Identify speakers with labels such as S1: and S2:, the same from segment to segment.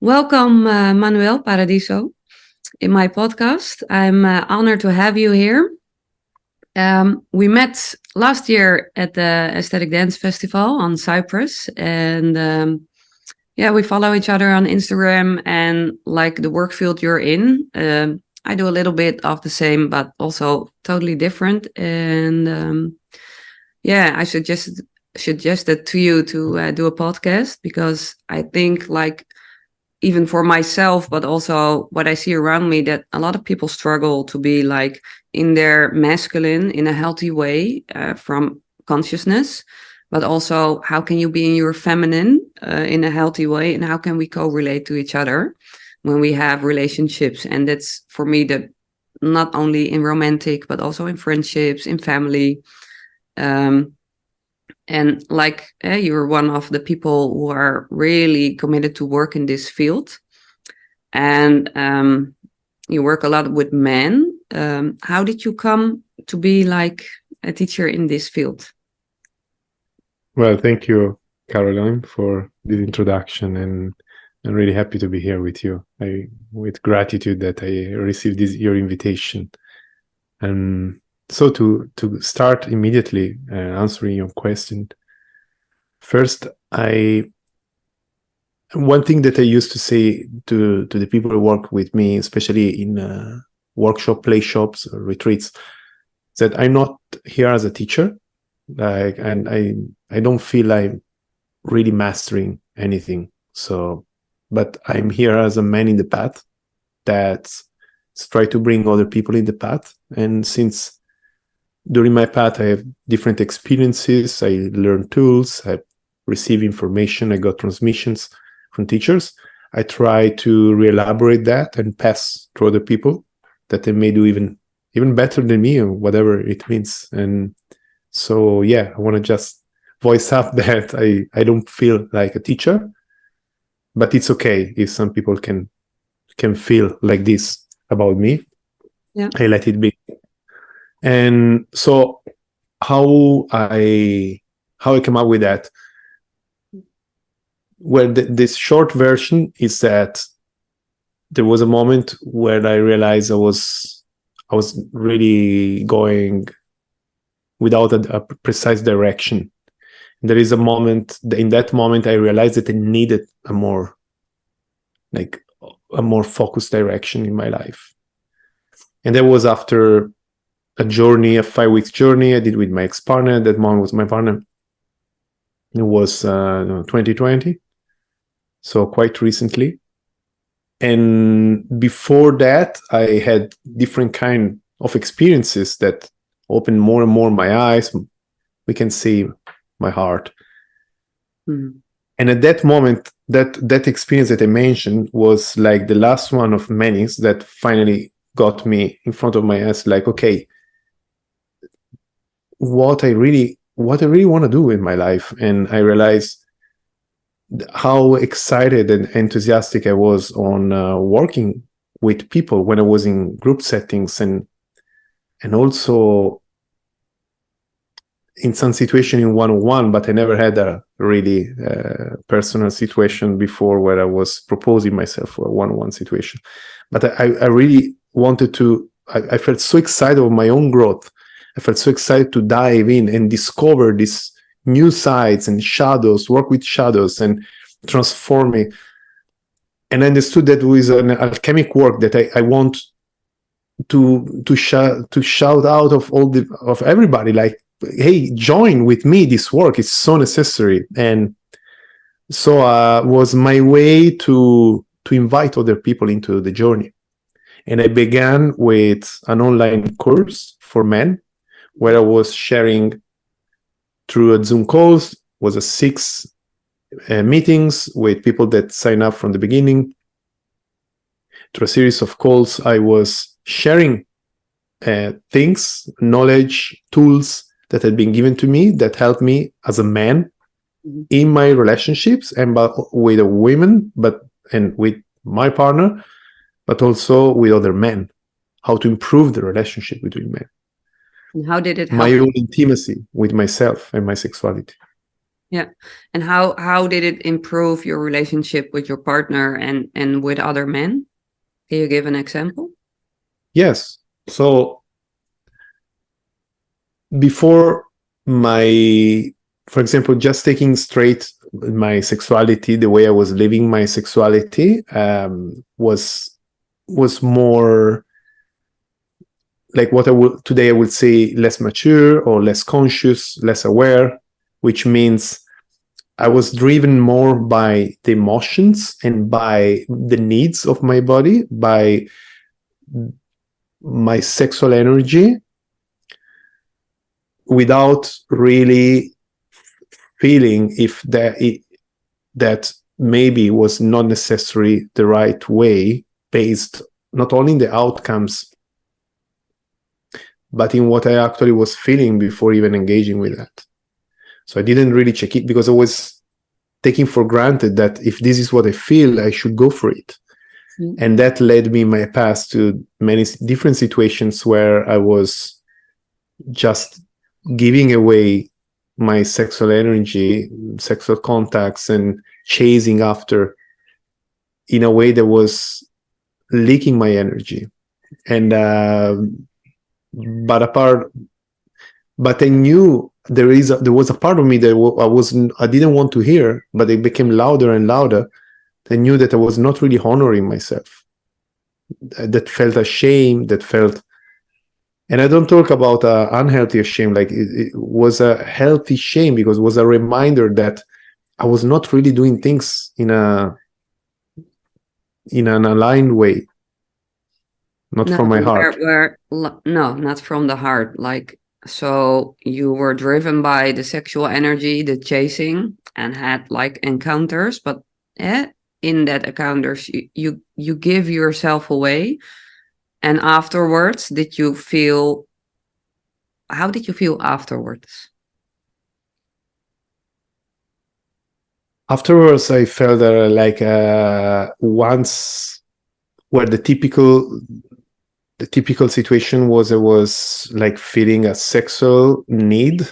S1: Welcome, Manuel Paradiso, in my podcast. I'm honored to have you here. We met last year at the Aesthetic Dance Festival on Cyprus, and we follow each other on Instagram. And like the work field you're in, I do a little bit of the same, but also totally different. And I suggested to you to do a podcast because I think even for myself, but also what I see around me, that a lot of people struggle to be like in their masculine in a healthy way from consciousness, but also how can you be in your feminine in a healthy way, and how can we co-relate to each other when we have relationships? And that's for me that not only in romantic, but also in friendships, in family. And you're one of the people who are really committed to work in this field. And you work a lot with men. How did you come to be like a teacher in this field?
S2: Well, thank you, Caroline, for this introduction. And I'm really happy to be here with you. With gratitude that I received your invitation. And so to start immediately answering your question, first, one thing that I used to say to the people who work with me, especially in workshop, play shops, or retreats, that I'm not here as a teacher, and I don't feel I'm really mastering anything. But I'm here as a man in the path that's try to bring other people in the path. And since during my path, I have different experiences. I learn tools, I receive information, I got transmissions from teachers. I try to re-elaborate that and pass to other people that they may do even better than me, or whatever it means. And so, I want to just voice up that I don't feel like a teacher, but it's okay if some people can feel like this about me.
S1: Yeah.
S2: I let it be. And so how I come up with that? Well, this short version is that there was a moment where I realized I was really going without a precise direction. There is a moment, in that moment I realized that I needed a more focused direction in my life. And that was after a 5-week journey I did with my ex-partner. That moment was my partner. It was 2020, so quite recently. And before that, I had different kind of experiences that opened more and more my eyes. We can see my heart.
S1: Mm-hmm.
S2: And at that moment, that experience that I mentioned was like the last one of many that finally got me in front of my eyes. Like, okay, what I really want to do in my life. And I realized how excited and enthusiastic I was on working with people when I was in group settings, and also in some situation in one-on-one, but I never had a really personal situation before where I was proposing myself for a one-on-one situation. But I really wanted to, I felt so excited of my own growth. I felt so excited to dive in and discover these new sides and shadows, work with shadows and transform it. And I understood that with an alchemic work that I want to shout out of everybody, like, hey, join with me, this work is so necessary. And so was my way to invite other people into the journey. And I began with an online course for men, where I was sharing through a Zoom calls, was a 6 meetings with people that sign up from the beginning. Through a series of calls, I was sharing things, knowledge, tools that had been given to me that helped me as a man in my relationships and with women, and with my partner, but also with other men, how to improve the relationship between men.
S1: And how did it help?
S2: My own intimacy with myself and my sexuality.
S1: Yeah. And how did it improve your relationship with your partner and with other men? Can you give an example?
S2: Yes. So before my, for example, just taking straight my sexuality, the way I was living my sexuality was more like what I would today I would say less mature or less conscious, less aware, which means I was driven more by the emotions and by the needs of my body, by my sexual energy, without really feeling if that maybe was not necessarily the right way, based not only in the outcomes but in what I actually was feeling before even engaging with that. So I didn't really check it because I was taking for granted that if this is what I feel, I should go for it. And that led me in my past to many different situations where I was just giving away my sexual energy, sexual contacts, and chasing after in a way that was leaking my energy. And but I knew there was a part of me that I didn't want to hear, but it became louder and louder. I knew that I was not really honoring myself. That felt ashamed. And I don't talk about unhealthy shame. Like it was a healthy shame because it was a reminder that I was not really doing things in an aligned way, not from my heart.
S1: No, not from the heart. Like, so you were driven by the sexual energy, the chasing, and had like encounters, but in that encounters, you give yourself away. And afterwards, how did you feel afterwards?
S2: Afterwards, I felt like once where the typical situation was I was like feeling a sexual need,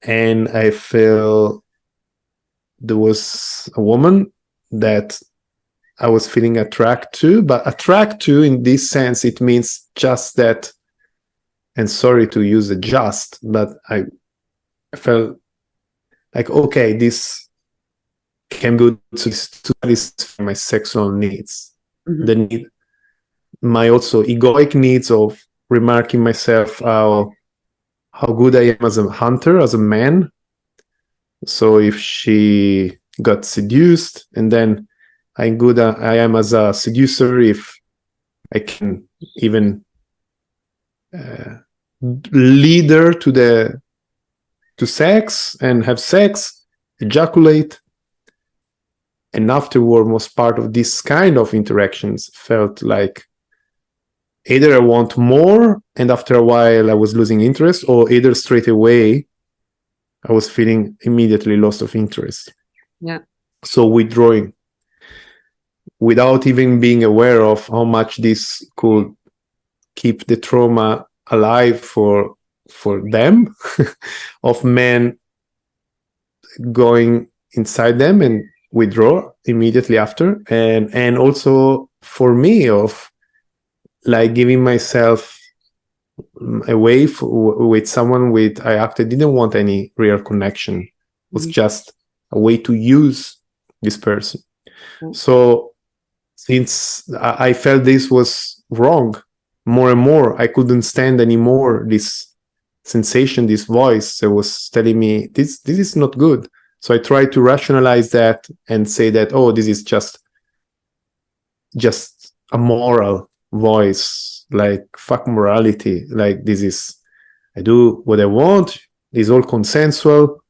S2: and I felt there was a woman that I was feeling attract to, but attract to in this sense, it means just that, and sorry to use the just, but I felt like, okay, this can be to satisfy my sexual needs, the need, my also egoic needs of remarking myself how good I am as a hunter, as a man. So if she got seduced, and then I am as a seducer if I can even lead her to sex and have sex, ejaculate. And afterward, most part of this kind of interactions felt like either I want more, and after a while I was losing interest, or either straight away I was feeling immediately loss of interest.
S1: Yeah.
S2: So withdrawing without even being aware of how much this could keep the trauma alive for them of men going inside them and withdraw immediately after, and also for me of like giving myself away with someone with I actually didn't want any real connection. It was just a way to use this person. So since I felt this was wrong, more and more I couldn't stand anymore this sensation, this voice that was telling me this is not good. So I tried to rationalize that and say that, oh, this is just a moral voice, like fuck morality, like this is, I do what I want, it's all consensual,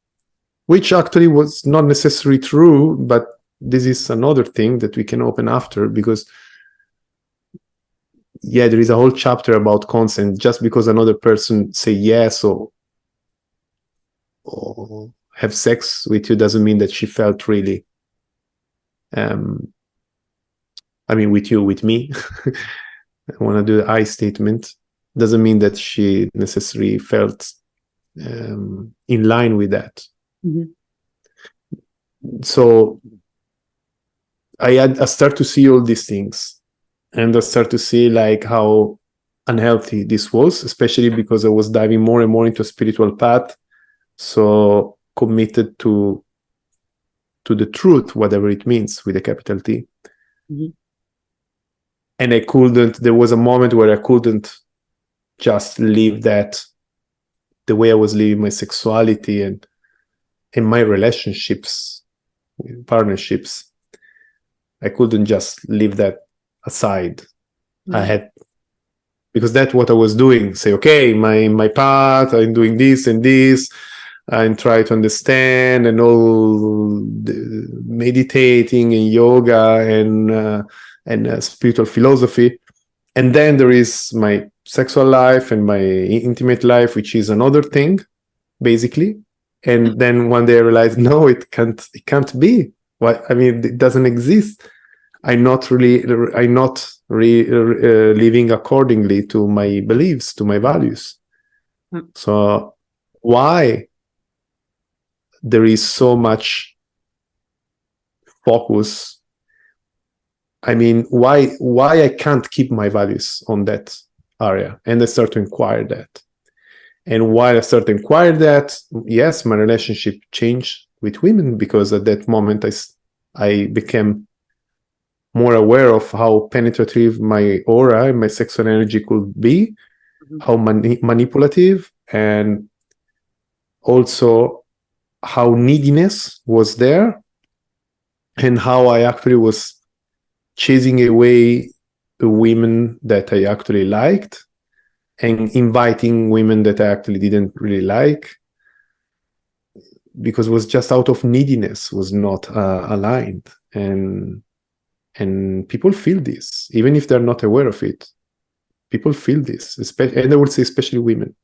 S2: which actually was not necessarily true, but this is another thing that we can open after, because there is a whole chapter about consent. Just because another person say yes or have sex with you doesn't mean that she felt really with me. I want to do the I statement. Doesn't mean that she necessarily felt in line with that. so I start to see all these things, and I start to see like how unhealthy this was, especially because I was diving more and more into a spiritual path, so committed to the truth, whatever it means, with a capital T.
S1: Mhm.
S2: And I couldn't, there was a moment where I couldn't just live that the way I was living my sexuality and in my relationships, partnerships. I couldn't just leave that aside. I
S1: Yeah.
S2: had, because that's what I was doing. Say, okay, my path, I'm doing this and this, and try to understand, and all the meditating and yoga and spiritual philosophy. And then there is my sexual life and my intimate life, which is another thing, basically. And then one day I realized, no, it can't be. What I mean, it doesn't exist. I'm not living accordingly to my beliefs, to my values.
S1: Mm.
S2: So why there is so much focus? I mean, why I can't keep my values on that area? And I start to inquire that. And while I start to inquire that, yes, my relationship changed with women, because at that moment I became more aware of how penetrative my aura and my sexual energy could be,
S1: Mhm.
S2: how manipulative, and also how neediness was there, and how I actually was chasing away the women that I actually liked and inviting women that I actually didn't really like, because it was just out of neediness, was not aligned. And people feel this, even if they're not aware of it. People feel this, especially, and I would say especially women.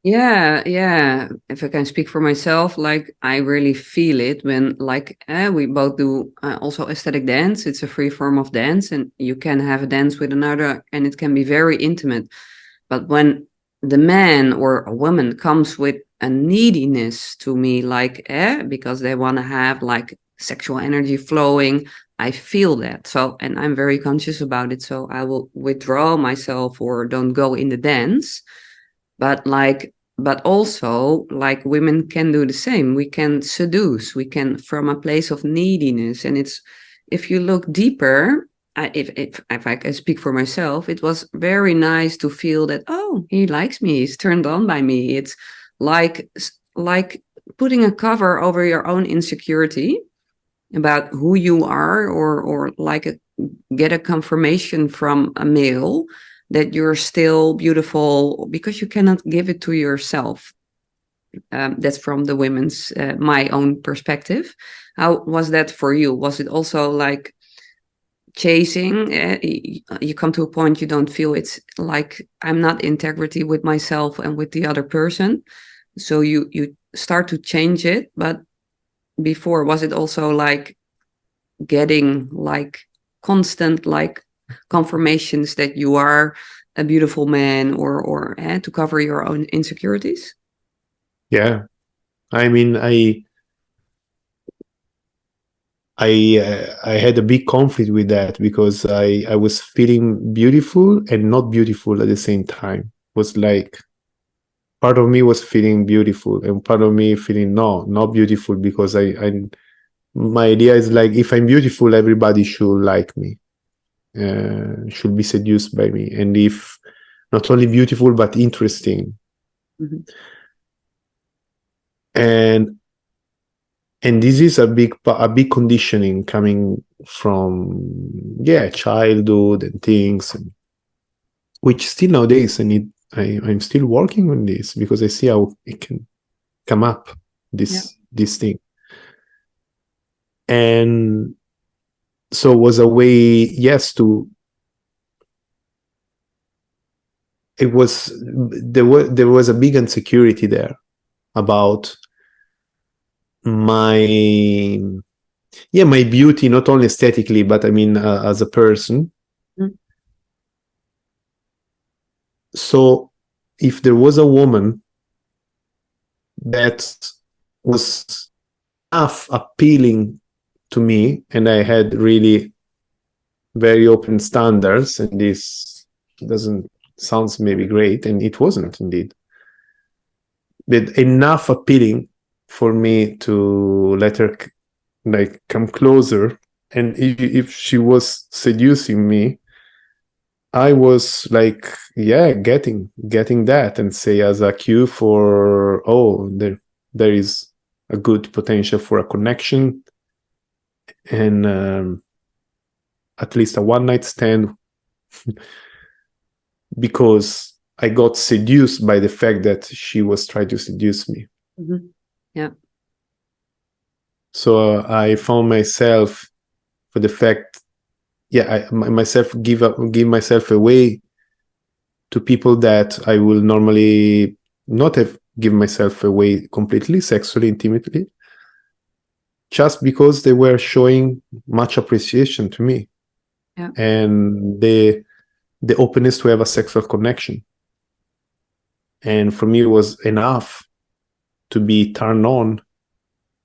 S1: Yeah, yeah. If I can speak for myself, like I really feel it when, like, we both do also aesthetic dance. It's a free form of dance, and you can have a dance with another, and it can be very intimate. But when the man or a woman comes with a neediness to me, like, because they want to have like sexual energy flowing, I feel that. So, and I'm very conscious about it. So I will withdraw myself or don't go in the dance. But like, but also like women can do the same. We can seduce, we can from a place of neediness. And it's, if you look deeper, if I can speak for myself, it was very nice to feel that, oh, he likes me, he's turned on by me. It's like putting a cover over your own insecurity about who you are, or like get a confirmation from a male that you're still beautiful, because you cannot give it to yourself. That's from the women's, my own perspective. How was that for you? Was it also like chasing? You come to a point you don't feel it's like I'm not integrity with myself and with the other person, so you start to change it. But before, was it also like getting like constant like confirmations that you are a beautiful man, or to cover your own insecurities?
S2: Yeah, I mean, I had a big conflict with that, because I was feeling beautiful and not beautiful at the same time. It was like part of me was feeling beautiful and part of me feeling not beautiful, because I my idea is like, if I'm beautiful, everybody should like me, should be seduced by me, and if not only beautiful but interesting.
S1: Mhm.
S2: and and this is a big conditioning coming from, yeah, childhood and things, which still nowadays I'm still working on this, because I see how it can come up,
S1: Yeah.
S2: this thing. And so it was a way, yes, to, it was, there was a big insecurity there about my, yeah, my beauty, not only aesthetically, but I mean, as a person.
S1: Mm.
S2: So if there was a woman that was half appealing to me, and I had really very open standards, and this doesn't sounds maybe great, and it wasn't indeed, but enough appealing for me to let her like come closer. And if she was seducing me, I was like, yeah, getting that, and say as a cue for, oh, there is a good potential for a connection, and at least a one night stand, because I got seduced by the fact that she was trying to seduce me.
S1: Mm-hmm. Yeah.
S2: So I found myself, for the fact, yeah, myself give myself away to people that I will normally not have given myself away completely, sexually, intimately, just because they were showing much appreciation to me.
S1: Yeah.
S2: And the openness to have a sexual connection. And for me, it was enough to be turned on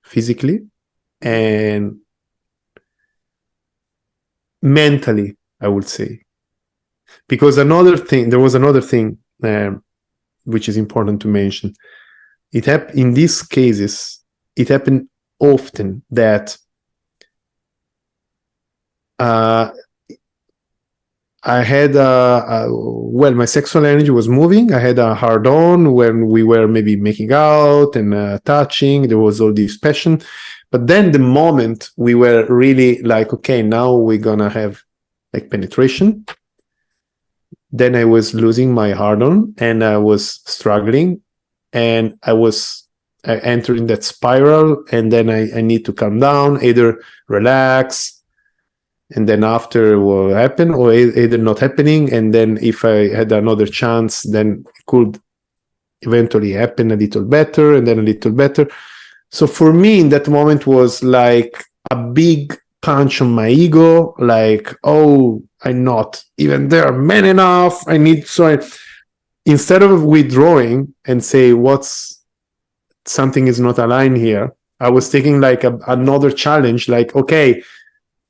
S2: physically and mentally, I would say. Because there was another thing which is important to mention. In these cases, it happened often that I had my sexual energy was moving. I had a hard on when we were maybe making out and touching. There was all this passion. But then the moment we were really like, okay, now we're gonna have like penetration, then I was losing my hard on and I was struggling, and I entering that spiral, and then I need to calm down, either relax, and then after it will happen, or either not happening, and then if I had another chance, then it could eventually happen a little better, and then a little better. So for me, in that moment was like a big punch on my ego, like, oh, I'm not even there man enough. Instead of withdrawing and say something is not aligned here, I was taking like another challenge, like, okay,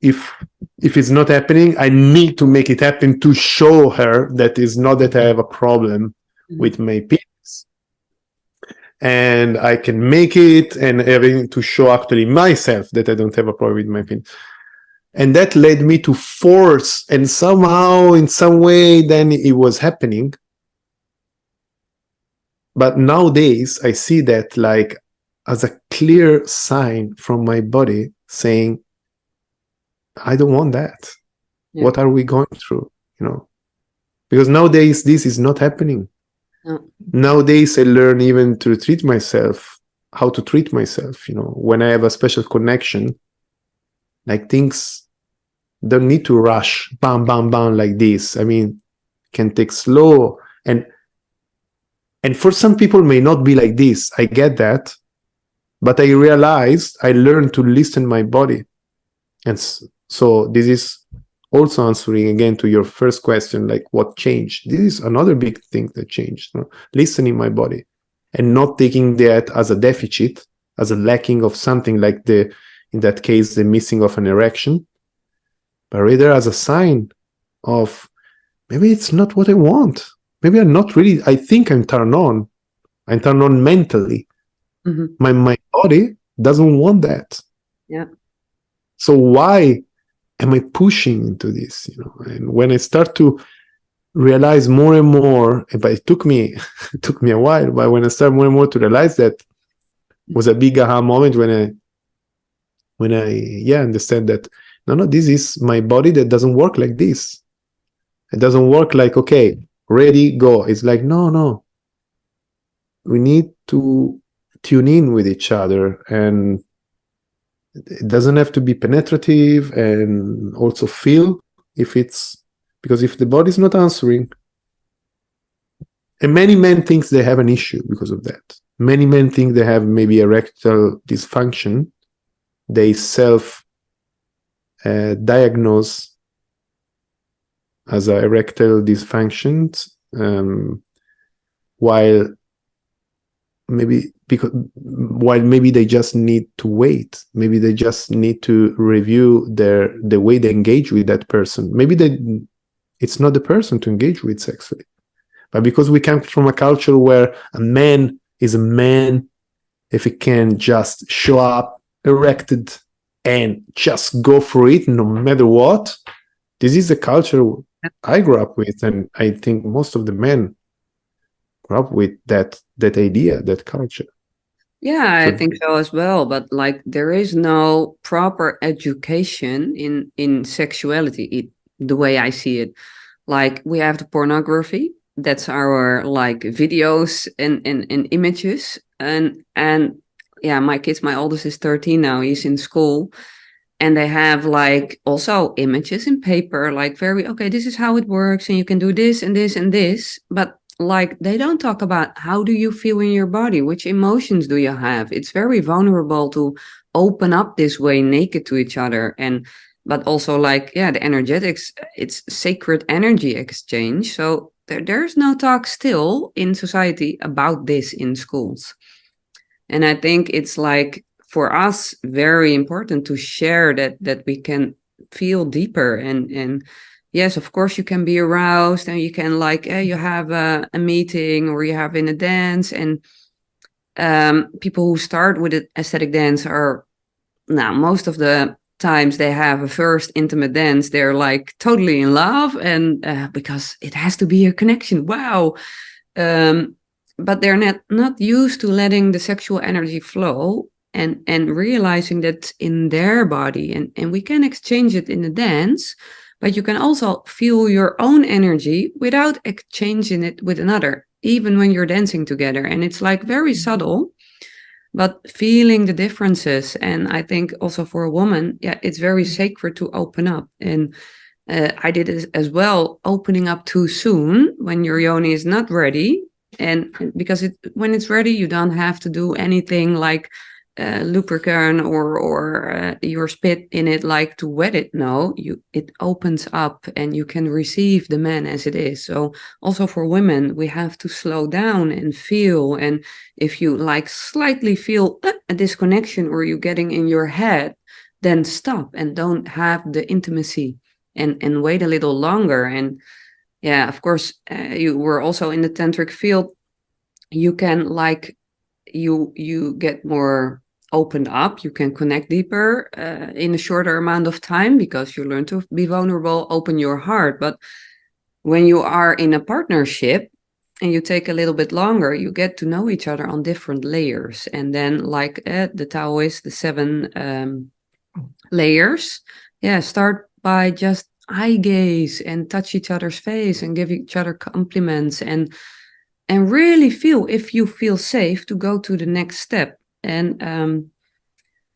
S2: if it's not happening, I need to make it happen to show her that it's not that I have a problem with my penis, and I can make it, and having to show actually myself that I don't have a problem with my penis. And that led me to force, and somehow, in some way, then it was happening. But nowadays, I see that like as a clear sign from my body saying, I don't want that. Yeah. What are we going through? Because nowadays this is not happening. No. Nowadays I learn even to treat myself, how to treat myself. When I have a special connection, like things don't need to rush, bam, bam, bam, like this. I mean, can take slow, and for some people may not be like this. I get that, but I realized I learned to listen to my body, and so this is also answering again to your first question, like what changed. This is another big thing that changed. Listening my body and not taking that as a deficit, as a lacking of something, like in that case, the missing of an erection, but rather as a sign of maybe it's not what I want. Maybe I'm not really, I think I'm turned on. I'm turned on mentally. Mm-hmm. My body doesn't want that. Yeah. So why am I pushing into this? And when I start to realize more and more, but it took me a while, but when I start more and more to realize that, was a big aha moment when I understand that no, this is my body that doesn't work like this. It doesn't work like, okay, ready, go. It's like, no. We need to tune in with each other, and it doesn't have to be penetrative, and also feel because if the body is not answering, and many men think they have an issue because of that. Many men think they have maybe erectile dysfunction. They self-diagnose as a erectile dysfunction, while maybe because while maybe they just need to wait, maybe they just need to review the way they engage with that person. Maybe it's not the person to engage with sexually, but because we come from a culture where a man is a man if he can just show up erected and just go for it no matter what. This is the culture I grew up with, and I think most of the men grew up with that idea, that culture.
S1: Yeah, I
S2: So
S1: think so as well. But like, there is no proper education in sexuality, the way I see it. Like, we have the pornography. That's our like videos and images. And yeah, my oldest is 13 now. He's in school, and they have like also images in paper, like very okay, this is how it works, and you can do this and this and this. But like, they don't talk about how do you feel in your body, which emotions do you have. It's very vulnerable to open up this way naked to each other. And but also like, yeah, the energetics, it's sacred energy exchange. So there's no talk still in society about this in schools. And I think it's like, for us, very important to share that we can feel deeper. And yes, of course, you can be aroused, and you can like, you have a meeting, or you have in a dance. And people who start with aesthetic dance are, now, most of the times they have a first intimate dance, they're like totally in love, and because it has to be a connection. Wow. um, but they're not used to letting the sexual energy flow, and realizing that in their body, and we can exchange it in the dance, but you can also feel your own energy without exchanging it with another, even when you're dancing together. And it's like very subtle, but feeling the differences. And I think also for a woman, yeah, it's very sacred to open up. And I did it as well, opening up too soon when your yoni is not ready. And because when it's ready, you don't have to do anything like lubricant or your spit in it, like to wet it. No, it opens up, and you can receive the man as it is. So also for women, we have to slow down and feel. And if you like slightly feel a disconnection, or you getting in your head, then stop and don't have the intimacy, and wait a little longer. And yeah, of course, you were also in the tantric field. You can like, you get more opened up, you can connect deeper in a shorter amount of time, because you learn to be vulnerable, open your heart. But when you are in a partnership and you take a little bit longer, you get to know each other on different layers. And then like the Taoist, the 7 layers, yeah, start by just eye gaze and touch each other's face and give each other compliments, and really feel if you feel safe to go to the next step. And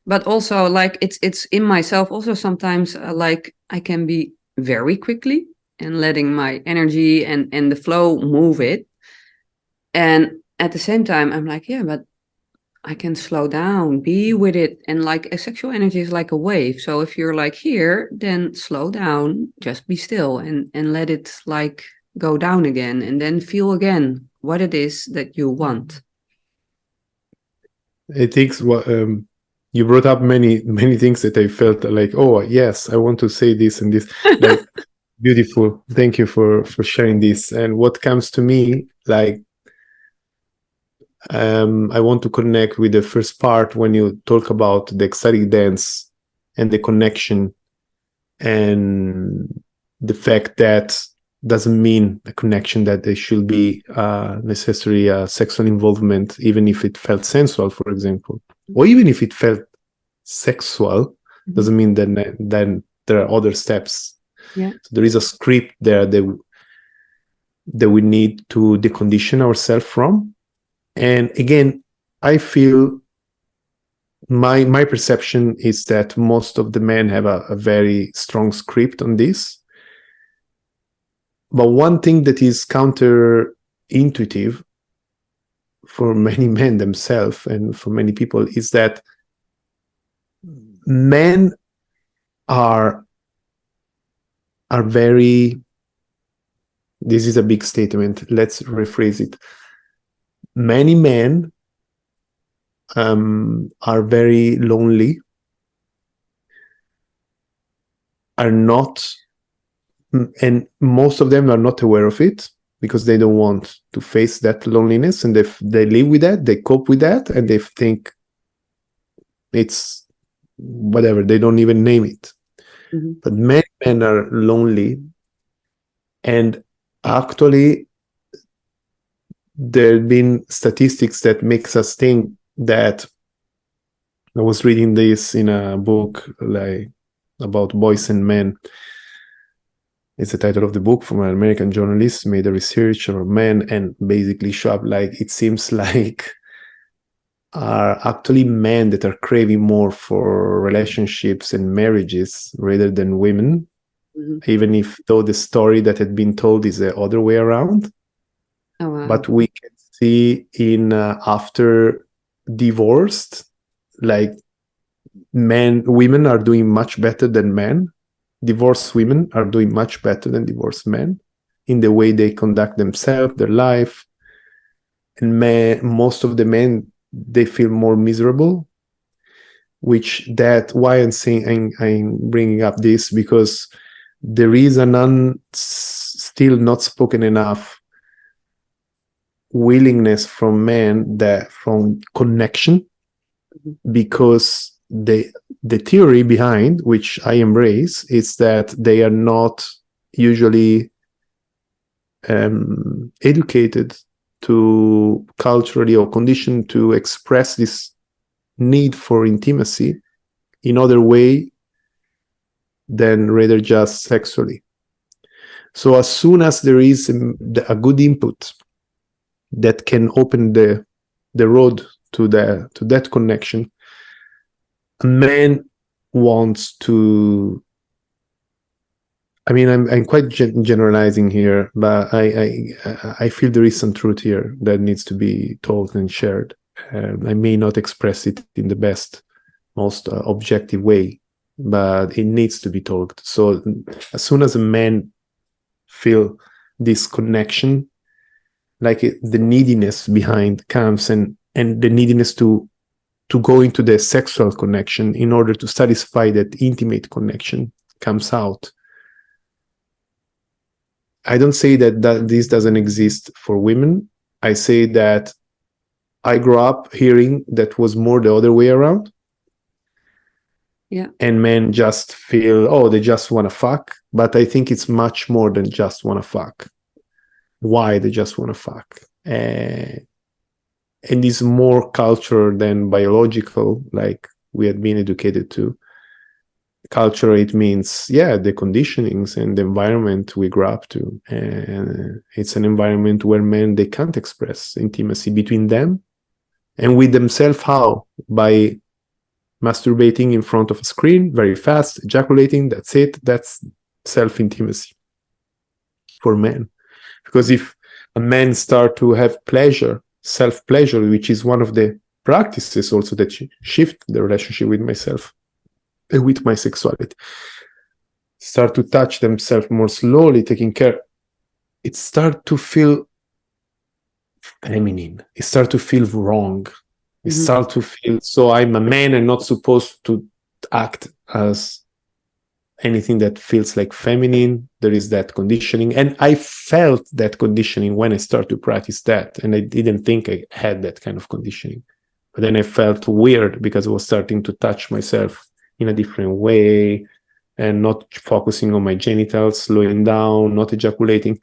S1: but also like, it's in myself also sometimes, like I can be very quickly and letting my energy and the flow move it. And at the same time, I'm like, yeah, but I can slow down, be with it. And like, a sexual energy is like a wave. So if you're like here, then slow down, just be still, and let it like go down again, and then feel again what it is that you want.
S2: I think you brought up many things that I felt like, oh yes, I want to say this and this. Like, beautiful. Thank you for sharing this. And what comes to me, like, I want to connect with the first part when you talk about the ecstatic dance and the connection, and the fact that doesn't mean a connection that there should be necessary sexual involvement, even if it felt sensual, for example, or even if it felt sexual, doesn't mean that then there are other steps.
S1: Yeah.
S2: So there is a script there that we need to decondition ourselves from. And again, I feel my perception is that most of the men have a very strong script on this. But one thing that is counterintuitive for many men themselves and for many people is that men are very, this is a big statement, let's rephrase it. Many men are very lonely, are not, and most of them are not aware of it because they don't want to face that loneliness, and they live with that, they cope with that, and they think it's whatever, they don't even name it.
S1: Mm-hmm.
S2: But many men are lonely, and actually there have been statistics that makes us think that, I was reading this in a book like about boys and men. It's the title of the book, from an American journalist, made a research on men, and basically show up like it seems like are actually men that are craving more for relationships and marriages rather than women, even if though the story that had been told is the other way around.
S1: Oh, wow.
S2: But we can see in after divorced, like women are doing much better than men. Divorced women are doing much better than divorced men in the way they conduct themselves, their life. And most of the men, they feel more miserable, which why I'm bringing up this, because there is still not spoken enough willingness from men from connection, because the theory behind, which I embrace, is that they are not usually educated to culturally or conditioned to express this need for intimacy in other way than rather just sexually. So as soon as there is a good input that can open the road to that connection, a man wants to, I mean, I'm quite generalizing here, but I feel there is some truth here that needs to be told and shared. I may not express it in the best, most objective way, but it needs to be told. So as soon as a man feel this connection, like the neediness behind comes, and the neediness to go into the sexual connection in order to satisfy that intimate connection comes out. I don't say that this doesn't exist for women. I say that I grew up hearing that was more the other way around.
S1: Yeah.
S2: And men just feel, oh, they just want to fuck. But I think it's much more than just want to fuck. Why they just want to fuck? And it's more cultural than biological, like we had been educated to. Culture, it means, the conditionings and the environment we grew up to. And it's an environment where men, they can't express intimacy between them and with themselves. How? By masturbating in front of a screen very fast, ejaculating, that's it. That's self-intimacy for men. Because if a man start to have pleasure, self-pleasure, which is one of the practices also that shift the relationship with myself, with my sexuality, start to touch themselves more slowly, taking care, it start to feel feminine. It start to feel wrong. It start to feel, so I'm a man and not supposed to act as anything that feels like feminine. There is that conditioning, and I felt that conditioning when I started to practice that, and I didn't think I had that kind of conditioning, but then I felt weird because I was starting to touch myself in a different way and not focusing on my genitals, slowing down, not ejaculating.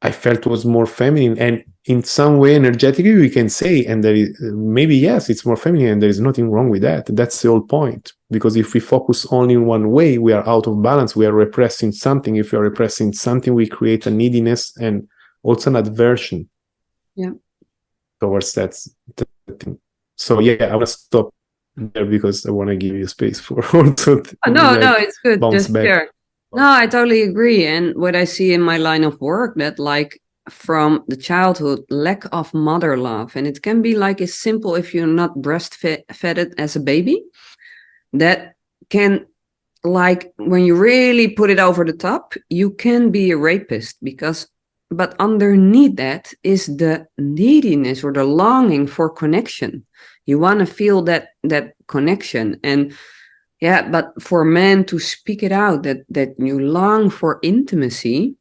S2: I felt it was more feminine, and in some way energetically we can say, and there is maybe, yes, it's more feminine, and there is nothing wrong with that. That's the whole point, because if we focus only in one way, we are out of balance. We are repressing something. If we are repressing something, we create a neediness and also an aversion towards that thing. So I want to stop there because I want to give you space for also
S1: no, it's good.
S2: Bounce
S1: Just
S2: back.
S1: share. No, I totally agree. And what I see in my line of work, that like from the childhood, lack of mother love, and it can be like as simple if you're not breastfed as a baby, that can, like when you really put it over the top, you can be a rapist, because but underneath that is the neediness or the longing for connection. You want to feel that connection. And yeah, but for men to speak it out, that you long for intimacy,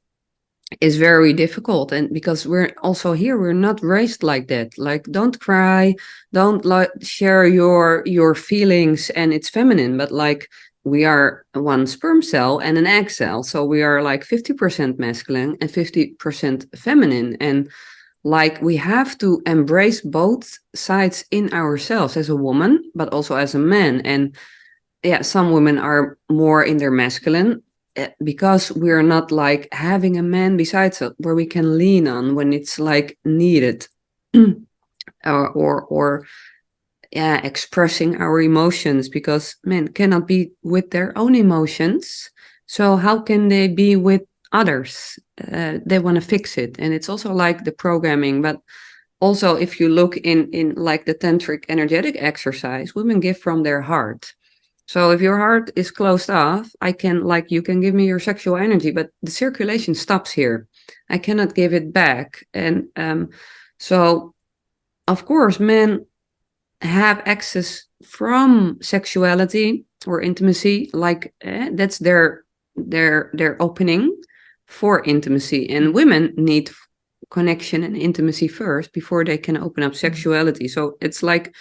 S1: is very difficult. And because we're also here, we're not raised like that. Like, don't cry, don't share your feelings, and it's feminine. But like, we are one sperm cell and an egg cell, so we are like 50% masculine and 50% feminine. And like, we have to embrace both sides in ourselves as a woman, but also as a man. And yeah, some women are more in their masculine, because we're not like having a man besides us where we can lean on when it's like needed, or yeah, expressing our emotions, because men cannot be with their own emotions. So how can they be with others? They want to fix it. And it's also like the programming. But also, if you look in like the tantric energetic exercise, women give from their heart. So if your heart is closed off, you can give me your sexual energy, but the circulation stops here. I cannot give it back. And so, of course, men have access from sexuality or intimacy, like that's their opening for intimacy. And women need connection and intimacy first before they can open up sexuality. So it's like,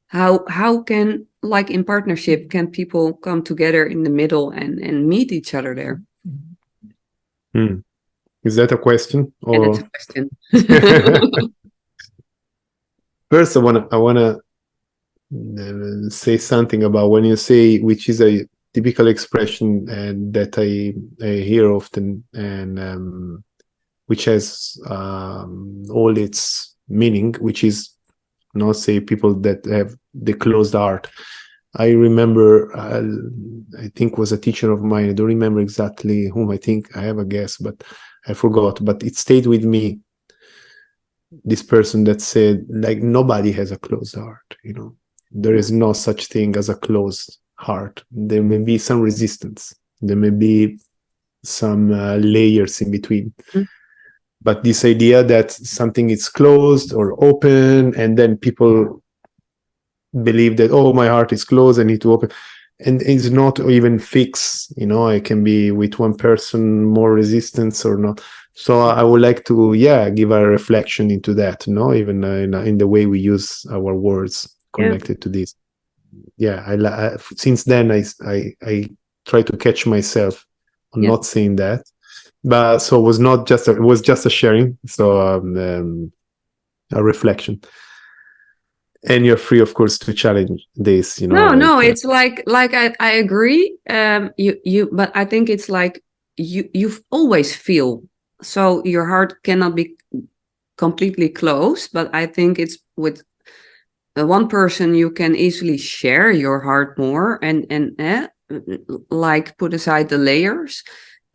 S1: how can, like in partnership, can people come together in the middle and meet each other there?
S2: Is that a question? Or...
S1: And it's a question.
S2: First, I wanna say something about when you say, which is a typical expression and that I hear often, and which has all its meaning, which is not say people that have the closed heart. I remember, I think was a teacher of mine. I don't remember exactly whom. I think I have a guess, but I forgot. But it stayed with me. This person that said, like, nobody has a closed heart. You know, there is no such thing as a closed heart. There may be some resistance. There may be some layers in between. But this idea that something is closed or open, and then people believe that, oh, my heart is closed, I need to open, and it's not even fixed. You know, I can be with one person more resistance or not. So I would like to, give a reflection into that, even in the way we use our words connected to this. Since then I try to catch myself on not saying that. But so it was just a sharing, so a reflection. And you're free, of course, to challenge this.
S1: No, it's like I agree. But I think it's like you always feel. So your heart cannot be completely closed. But I think it's with one person you can easily share your heart more and like put aside the layers.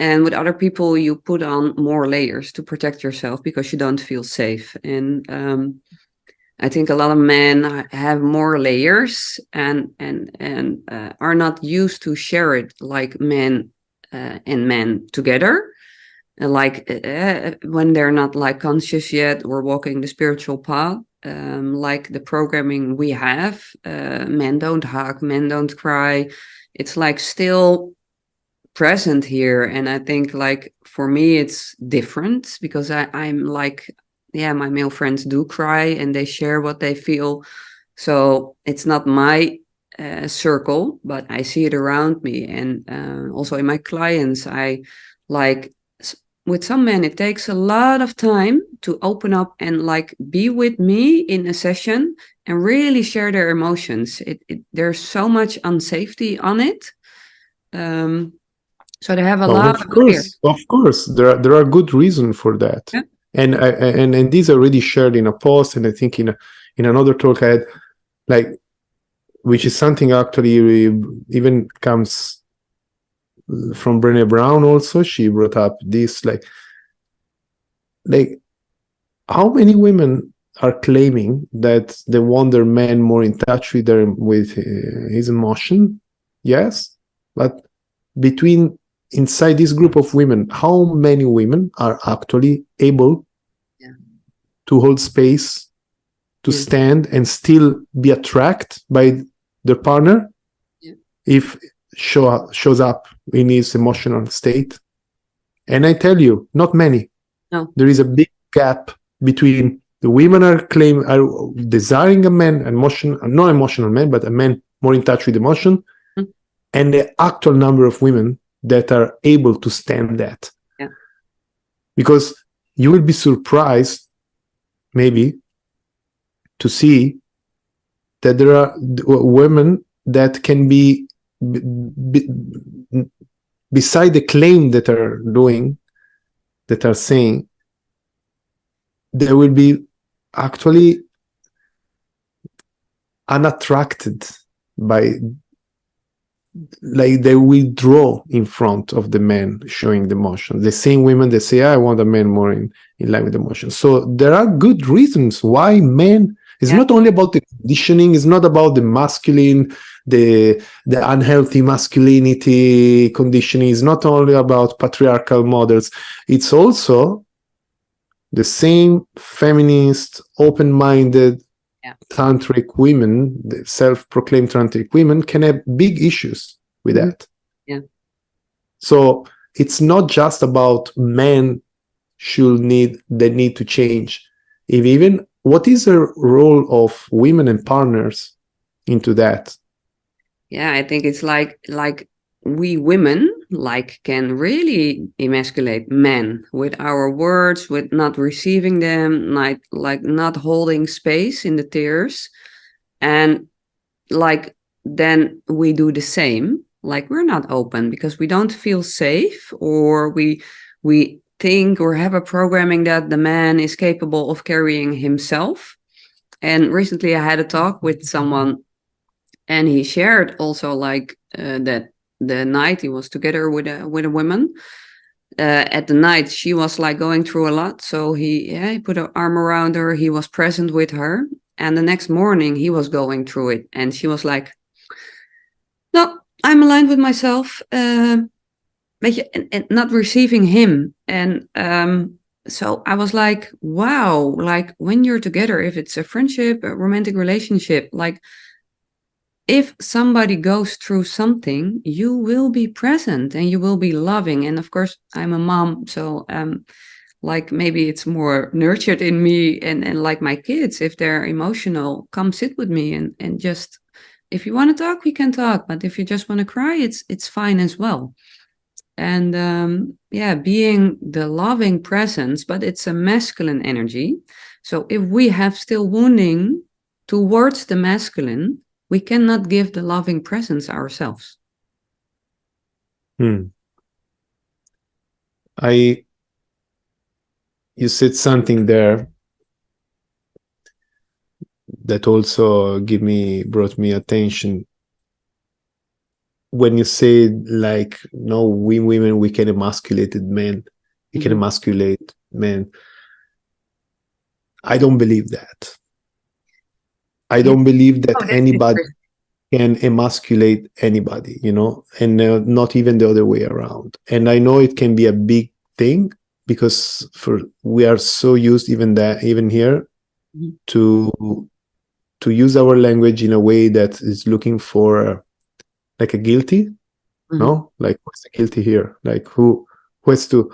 S1: And with other people, you put on more layers to protect yourself because you don't feel safe. And I think a lot of men have more layers and are not used to share it like men and men together. Like when they're not like conscious yet or walking the spiritual path, like the programming we have, men don't hug, men don't cry. It's like still present here. And I think like for me it's different because I'm like, my male friends do cry and they share what they feel, so it's not my circle, but I see it around me. And also in my clients, I like, with some men it takes a lot of time to open up and like be with me in a session and really share their emotions. There's so much unsafety on it. So they have a lot
S2: of course, there are good reasons for that. Yeah. And these are already shared in a post, and I think in another talk I had, like, which is something actually even comes from Brené Brown also. She brought up this, like how many women are claiming that they want their man more in touch with his emotion? Yes, but between inside this group of women, how many women are actually able to hold space, to stand and still be attracted by their partner if shows up in his emotional state? And I tell you, not many.
S1: No.
S2: There is a big gap between the women are desiring a man, not emotional man, but a man more in touch with emotion, and the actual number of women that are able to stand that.
S1: Yeah.
S2: Because you will be surprised, maybe, to see that there are women that can be beside the claim that are doing, that are saying, they will be actually unattracted by, like, they withdraw in front of the man showing the emotion. The same women that say, I want a man more in line with emotion. So there are good reasons why men, it's not only about the conditioning, it's not about the masculine, the unhealthy masculinity conditioning, it's not only about patriarchal models, it's also the same feminist, open-minded, tantric women, the self-proclaimed tantric women, can have big issues with that.
S1: Yeah.
S2: So it's not just about men they need to change. Even what is the role of women and partners into that?
S1: Yeah, I think it's like we women can really emasculate men with our words, with not receiving them, like not holding space in the tears, and then we do the same. Like we're not open because we don't feel safe, or we think or have a programming that the man is capable of carrying himself. And recently I had a talk with someone, and he shared also that the night he was together with a woman, at the night she was like going through a lot, so he put an arm around her, he was present with her, and the next morning he was going through it, and she was like, no, I'm aligned with myself, and not receiving him. And so I was like, wow, like when you're together, if it's a friendship, a romantic relationship, like if somebody goes through something, you will be present and you will be loving. And of course, I'm a mom, so like maybe it's more nurtured in me, and like my kids, if they're emotional, come sit with me and just, if you want to talk, we can talk. But if you just want to cry, it's fine as well. And being the loving presence, but it's a masculine energy. So if we have still wounding towards the masculine, we cannot give the loving presence ourselves.
S2: You said something there that also brought me attention. When you say, like, no, we women, we can emasculate men, we can emasculate men. I don't believe that. I don't believe that anybody can emasculate anybody, and not even the other way around. And I know it can be a big thing because we are so used even here to use our language in a way that is looking for like a guilty, no? Like, what's the guilty here? Like, who has to?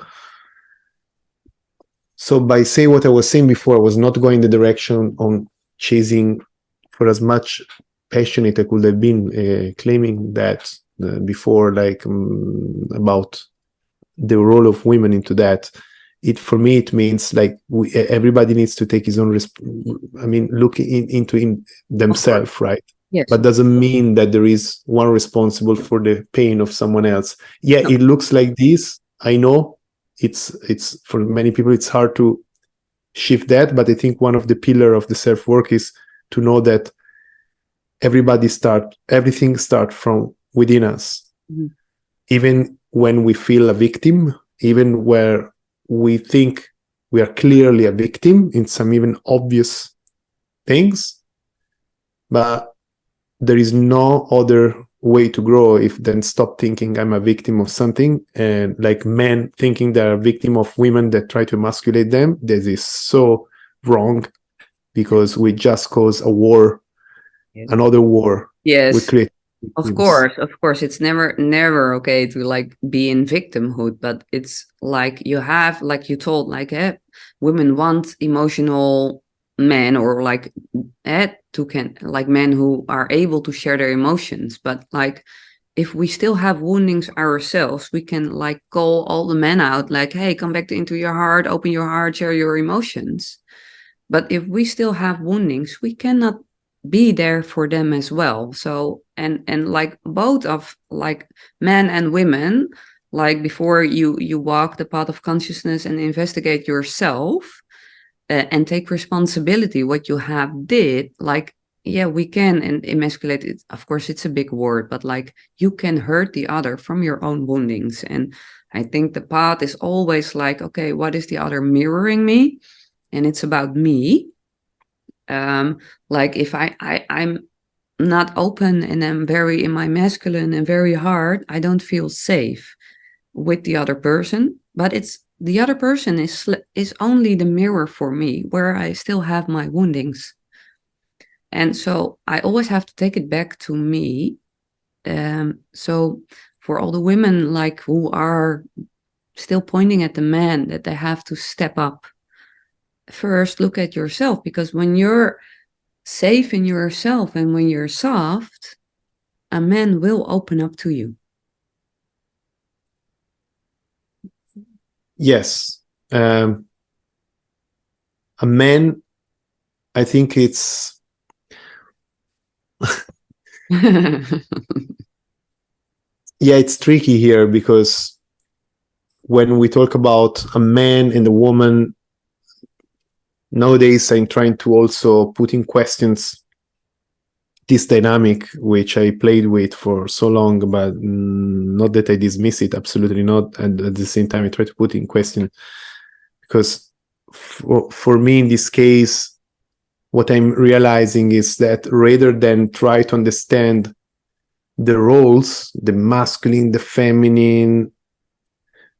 S2: So by saying what I was saying before, I was not going the direction on chasing for as much passionate I could have been, claiming that before, like about the role of women into that. For me, it means like everybody needs to take his own look into themselves, right?
S1: Yes.
S2: But doesn't mean that there is one responsible for the pain of someone else. Yeah, no. It looks like this. I know it's for many people it's hard to shift that, but I think one of the pillars of the self-work is to know that everything starts from within us. Even when we feel a victim, even where we think we are clearly a victim in some even obvious things, but there is no other way to grow if then stop thinking I'm a victim of something, and like men thinking they're a victim of women that try to emasculate them. This is so wrong, because we just cause a war, another war.
S1: Yes.
S2: We create
S1: Of
S2: victims.
S1: course, it's never okay to like be in victimhood, but it's like you have, like you told, like women want emotional men, or like like men who are able to share their emotions. But like if we still have woundings ourselves, we can like call all the men out, like, hey, come back into your heart, open your heart, share your emotions. But if we still have woundings, we cannot be there for them as well. So and like both of like men and women, like before you walk the path of consciousness and investigate yourself, and take responsibility what you have did, like, yeah, we can, and emasculate it, of course it's a big word, but like you can hurt the other from your own woundings. And I think the path is always like, okay, what is the other mirroring me? And it's about me. Like if I'm not open and I'm very in my masculine and very hard, I don't feel safe with the other person. But it's the other person is only the mirror for me, where I still have my woundings. And so I always have to take it back to me. So for all the women like who are still pointing at the man that they have to step up, first look at yourself, because when you're safe in yourself and when you're soft, a man will open up to you.
S2: Yes. A man, I think it's yeah, it's tricky here, because when we talk about a man and a woman, nowadays I'm trying to also put in questions this dynamic which I played with for so long, but not that I dismiss it, absolutely not. And at the same time, I try to put in question, because for me in this case, what I'm realizing is that rather than try to understand the roles, the masculine, the feminine,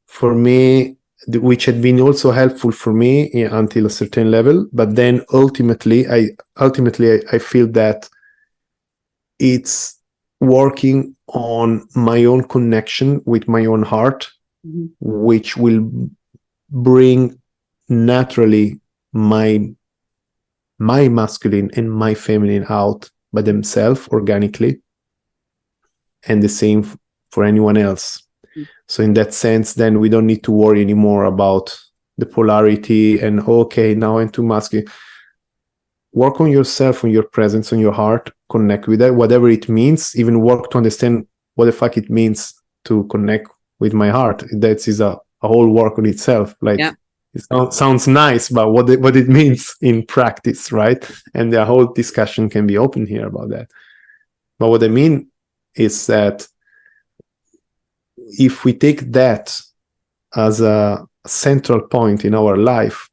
S2: for me, which had been also helpful for me until a certain level, but then ultimately I feel that it's working on my own connection with my own heart, which will bring naturally my masculine and my feminine out by themselves organically, and the same for anyone else. So in that sense, then we don't need to worry anymore about the polarity and, okay, now I'm too masculine. Work on yourself, on your presence, on your heart, connect with that, whatever it means. Even work to understand what the fuck it means to connect with my heart. That is a whole work on itself. Like, yeah. It sounds nice, but what it means in practice, right? And the whole discussion can be open here about that. But what I mean is that if we take that as a central point in our life,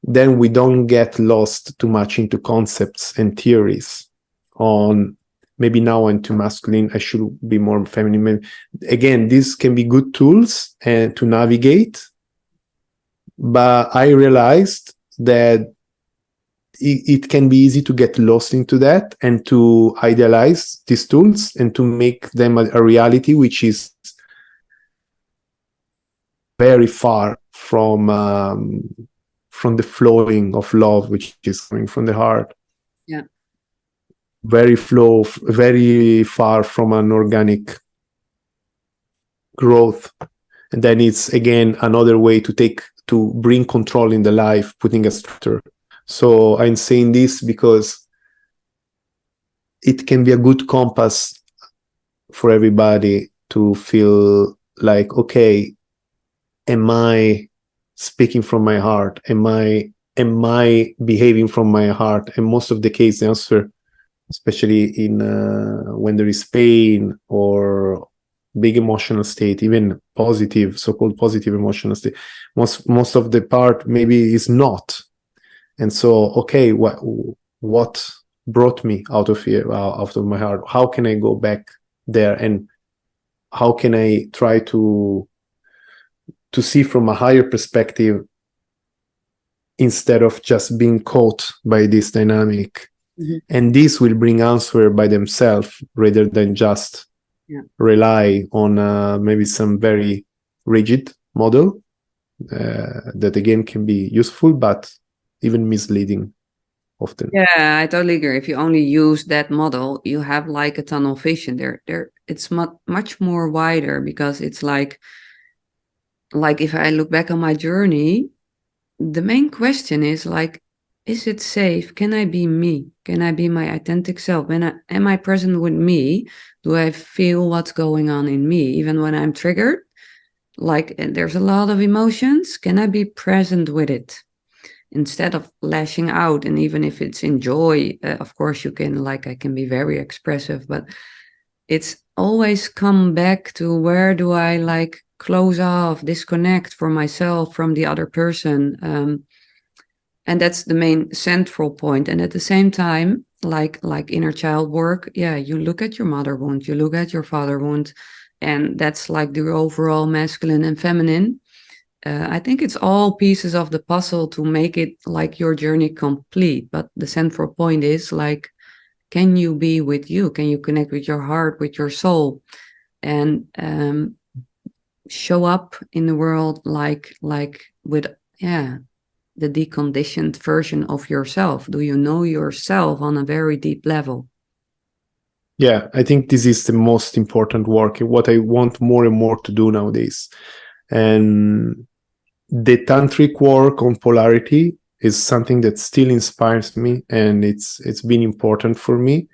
S2: then we don't get lost too much into concepts and theories on maybe now I'm too masculine, I should be more feminine. Again, these can be good tools to navigate, but I realized that it can be easy to get lost into that and to idealize these tools and to make them a reality which is very far from the flowing of love, which is coming from the heart.
S1: Yeah.
S2: Very far from an organic growth. And then it's again another way to bring control in the life, putting a structure. So I'm saying this because it can be a good compass for everybody to feel like, okay, am I speaking from my heart? Am I behaving from my heart? And most of the case, the answer, especially in when there is pain or big emotional state, even positive, so-called positive emotional state, most of the part maybe is not. And so, okay, what brought me out of here, out of my heart? How can I go back there, and how can I try to see from a higher perspective instead of just being caught by this dynamic.
S1: Mhm.
S2: And this will bring answer by themselves rather than just rely on maybe some very rigid model that again can be useful but even misleading often.
S1: Yeah, I totally agree. If you only use that model, you have like a tunnel vision. It's much more wider, because it's like if I look back on my journey, the main question is like, is it safe? Can I be me? Can I be my authentic self? Am I present with me? Do I feel what's going on in me, even when I'm triggered? Like, there's a lot of emotions. Can I be present with it instead of lashing out? And even if it's in joy, of course you can, like, I can be very expressive, but it's always come back to, where do I like close off, disconnect for myself from the other person? And that's the main central point. And at the same time, like inner child work, you look at your mother wound, you look at your father wound, and that's like the overall masculine and feminine. I think it's all pieces of the puzzle to make it like your journey complete. But the central point is like, can you be with you? Can you connect with your heart, with your soul, and show up in the world like with the deconditioned version of yourself? Do you know yourself on a very deep level?
S2: Yeah, I think this is the most important work, what I want more and more to do nowadays. And the tantric work on polarity is something that still inspires me, and it's been important for me.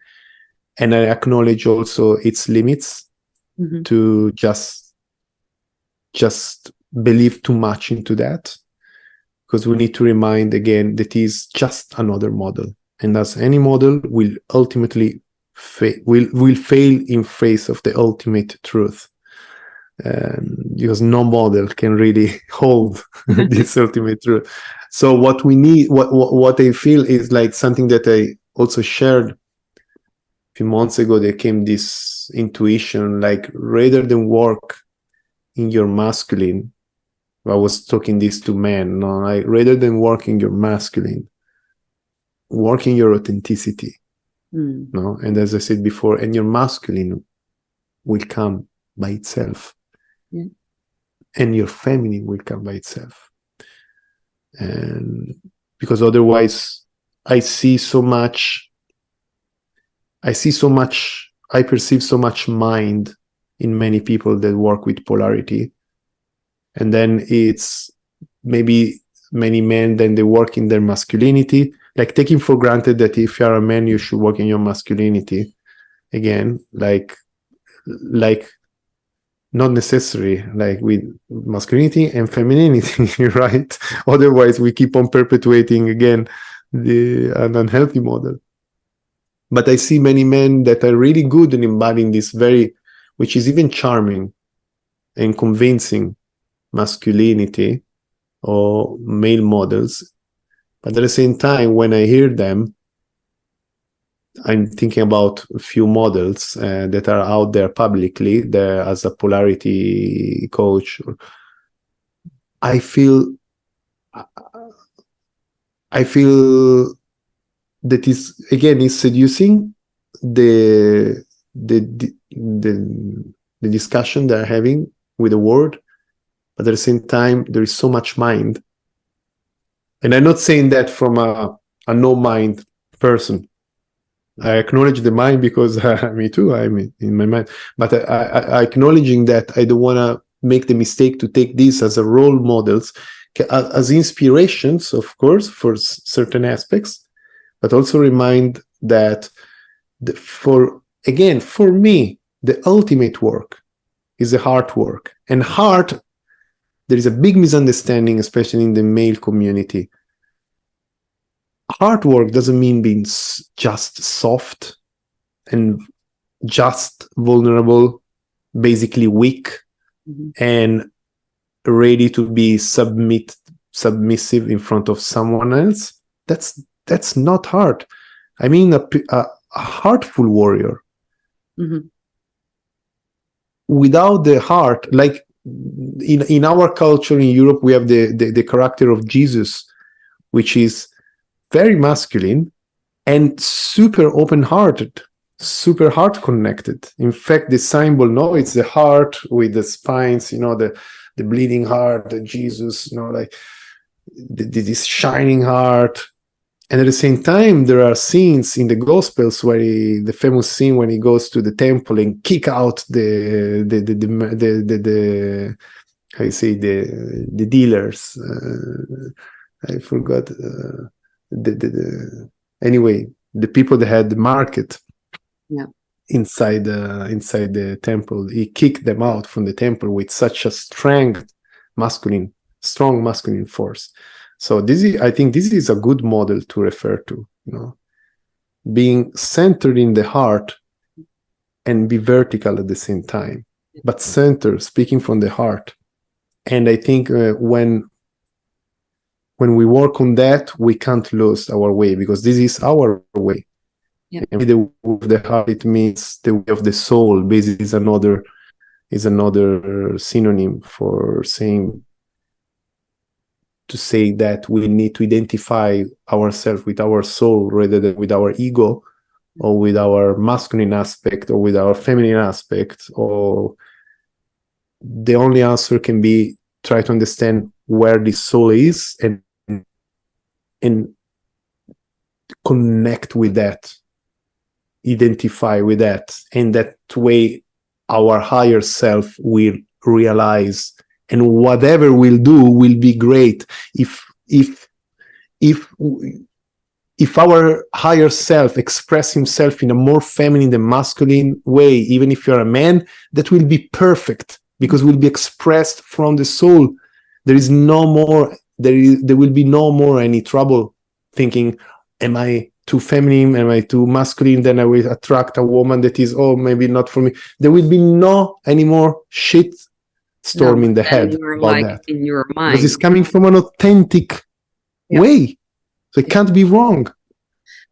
S2: And I acknowledge also its limits, to just believe too much into that, because we need to remind again that is just another model, and as any model will ultimately will fail in face of the ultimate truth, because no model can really hold this ultimate truth. So what we need, what I feel is like something that I also shared a few months ago. There came this intuition, like rather than work in your masculine, I was talking this to men, no? Like rather than working your masculine, working your authenticity, no? And as I said before, and your masculine will come by itself, and your feminine will come by itself. And because otherwise, I perceive so much mind in many people that work with polarity. And then it's maybe many men, then they work in their masculinity, like taking for granted that if you're a man, you should work in your masculinity. Again, like not necessary, like with masculinity and femininity, right? Otherwise, we keep on perpetuating again an unhealthy model. But I see many men that are really good in embodying this which is even charming and convincing masculinity or male models. But at the same time, when I hear them, I'm thinking about a few models that are out there publicly there as a polarity coach. I feel that is seducing the discussion they're having with the world, but at the same time there is so much mind. And I'm not saying that from a no mind person. I acknowledge the mind because me too, I'm in my mind, but I acknowledging that I don't want to make the mistake to take this as a role models, as inspirations, of course, for certain aspects, but also remind that for me, the ultimate work is the heart work. And heart, there is a big misunderstanding, especially in the male community. Hard work doesn't mean being just soft and just vulnerable, basically weak, and ready to be submissive in front of someone else. That's not hard. I mean, a heartful warrior without the heart, like in our culture in Europe, we have the character of Jesus, which is very masculine and super open-hearted, super heart connected. In fact, the symbol, no, it's the heart with the spines, you know, the bleeding heart, the Jesus, you know, like this shining heart. And at the same time, there are scenes in the Gospels where the famous scene when he goes to the temple and kick out the how you say, the dealers. I forgot. Anyway, the people that had the market inside the temple, he kicked them out from the temple with such a strong masculine force. So I think this is a good model to refer to, you know, being centered in the heart and be vertical at the same time, but speaking from the heart. And I think when we work on that, we can't lose our way, because this is our way.
S1: Yeah.
S2: And the way of the heart, it means the way of the soul. Basically, is another synonym for to say that we need to identify ourselves with our soul rather than with our ego, or with our masculine aspect, or with our feminine aspect. Or the only answer can be try to understand where the soul is and connect with that, identify with that, and that way our higher self will realize, and whatever we'll do will be great. If our higher self express himself in a more feminine than masculine way, even if you're a man, that will be perfect, because will be expressed from the soul. There is no more, there will be no more any trouble thinking, am I too feminine, am I too masculine, then I will attract a woman that is, oh, maybe not for me. There will be no any more shit storm in the head
S1: you're
S2: about
S1: like
S2: that,
S1: in your mind,
S2: because it's coming from an authentic way, so it can't be wrong.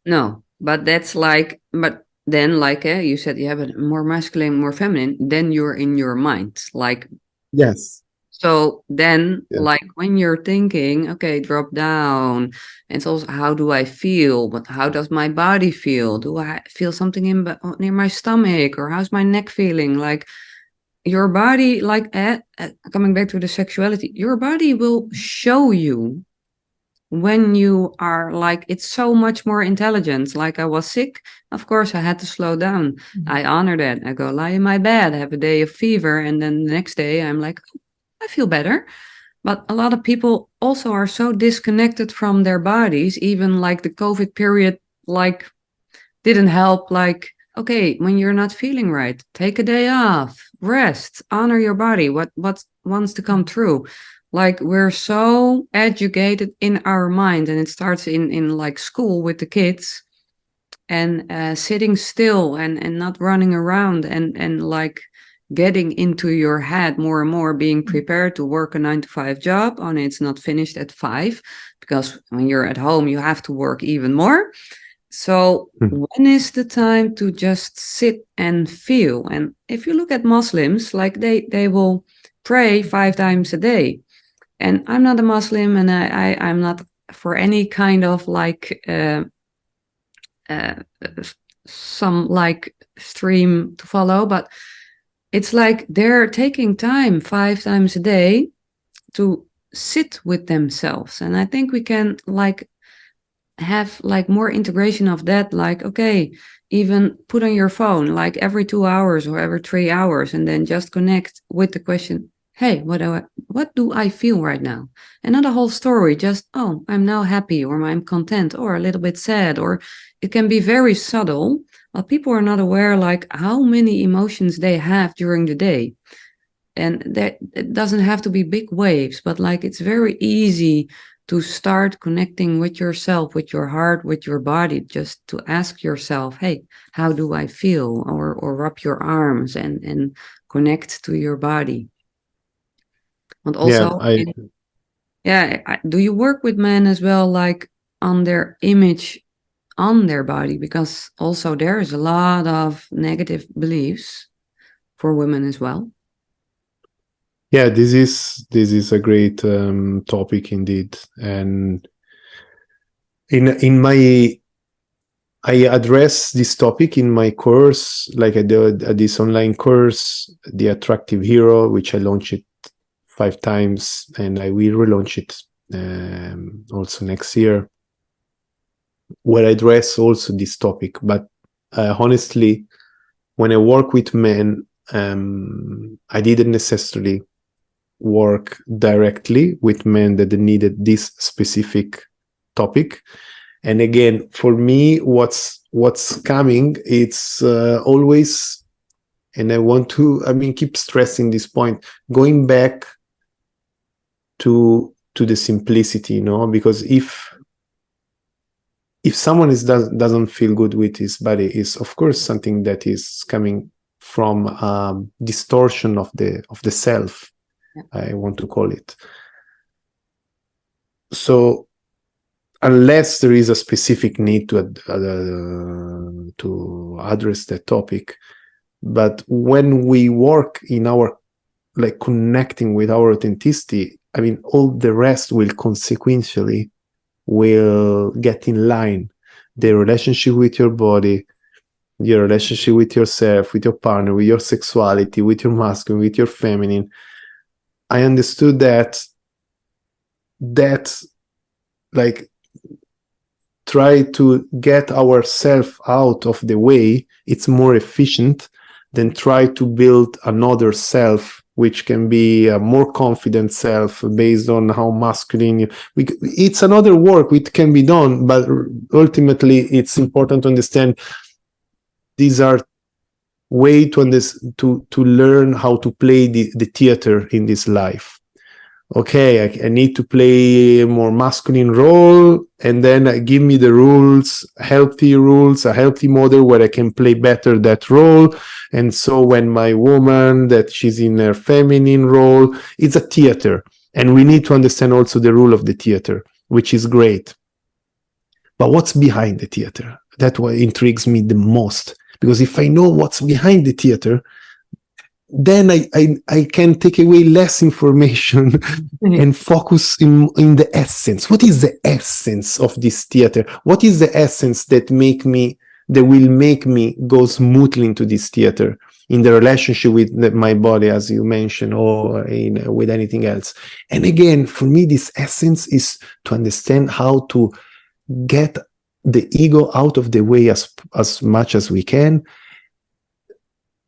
S1: No, but that's like, but then like you said, yeah, but more masculine, more feminine, then you're in your mind, like,
S2: Yes.
S1: so then like when you're thinking, okay, drop down, and it's also, how do I feel, but how does my body feel? Do I feel something near my stomach, or how's my neck feeling? Like your body, like coming back to the sexuality, your body will show you when you are like, it's so much more intelligent. Like I was sick, of course I had to slow down. I honor that. I go lie in my bed, have a day of fever, and then the next day I'm like, oh, I feel better. But a lot of people also are so disconnected from their bodies. Even like the COVID period, like didn't help. Like, okay, when you're not feeling right, take a day off, rest, honor your body, what wants to come true. Like we're so educated in our mind, and it starts in like school with the kids, and sitting still and not running around, and like getting into your head more and more, being prepared to work a 9-to-5 job, and it's not finished at 5, because when you're at home you have to work even more. So when is the time to just sit and feel? And if you look at Muslims, like they will pray 5 times a day. And I'm not a Muslim, and I'm not for any kind of like some like stream to follow, but it's like they're taking time 5 times a day to sit with themselves. And I think we can like have like more integration of that, like, okay, even put on your phone like every 2 hours or every 3 hours, and then just connect with the question, hey, what do I feel right now? And not a whole story, just, oh, I'm now happy, or I'm content, or a little bit sad, or it can be very subtle, but people are not aware like how many emotions they have during the day. And that it doesn't have to be big waves, but like it's very easy to start connecting with yourself, with your heart, with your body, just to ask yourself, hey, how do I feel? Or rub your arms and connect to your body. And also, do you work with men as well, like on their image, on their body? Because also there is a lot of negative beliefs for women as well?
S2: Yeah, this is a great topic indeed, and in my I address this topic in my course, like I did this online course, The Attractive Hero, which I launched it 5 times, and I will relaunch it also next year, where I address also this topic. But honestly, when I work with men, I didn't necessarily work directly with men that needed this specific topic. And again, for me, what's coming, it's always, and I want to, keep stressing this point, going back to the simplicity, because if someone doesn't feel good with his body, is of course something that is coming from distortion of the self, I want to call it. So unless there is a specific need to address that topic, but when we work in our, like, connecting with our authenticity, all the rest will consequentially will get in line. The relationship with your body, your relationship with yourself, with your partner, with your sexuality, with your masculine, with your feminine. I understood that like, try to get ourselves out of the way, it's more efficient than try to build another self, which can be a more confident self based on how masculine it's another work which can be done, but ultimately it's important to understand these are way to learn how to play the theater in this life. Okay, I need to play a more masculine role, and then give me the rules, a healthy model where I can play better that role. And so when my woman, that she's in her feminine role, it's a theater. And we need to understand also the rule of the theater, which is great. But what's behind the theater? That's what intrigues me the most. Because if I know what's behind the theater, then I can take away less information and focus in the essence. What is the essence of this theater? What is the essence that will make me go smoothly into this theater in the relationship with my body, as you mentioned, or with anything else? And again, for me, this essence is to understand how to get the ego out of the way as much as we can,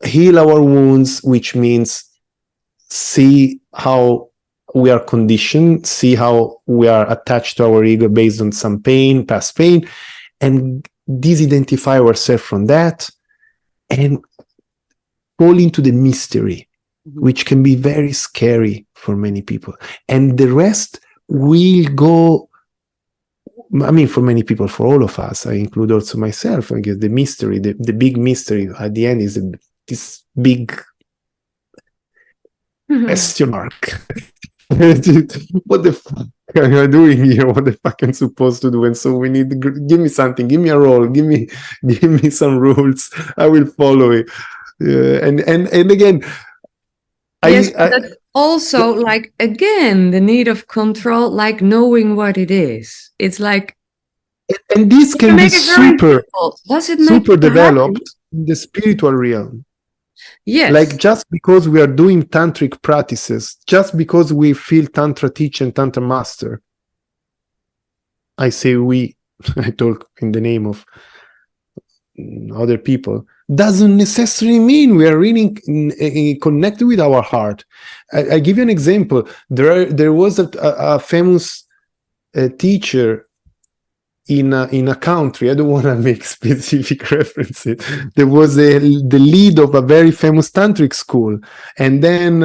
S2: heal our wounds, which means see how we are conditioned, see how we are attached to our ego based on some pain, past pain, and disidentify ourselves from that and fall into the mystery, which can be very scary for many people. And the rest will go, for many people, for all of us, I include also myself, I guess the mystery, the big mystery at the end is this big question mark. What the fuck am I doing here? What the fuck am I supposed to do? And so we need give me something, give me a role, give me some rules. I will follow it. And again,
S1: yes, that's also like, again, the need of control, like knowing what it is. It's like,
S2: and this can be super developed in the spiritual realm.
S1: Yes.
S2: Like, just because we are doing tantric practices, just because we feel tantra teacher and tantra master, I say we, I talk in the name of other people, doesn't necessarily mean we are really connected with our heart. I give you an example. There was a famous teacher in a country. I don't want to make specific references. There was the lead of a very famous tantric school, and then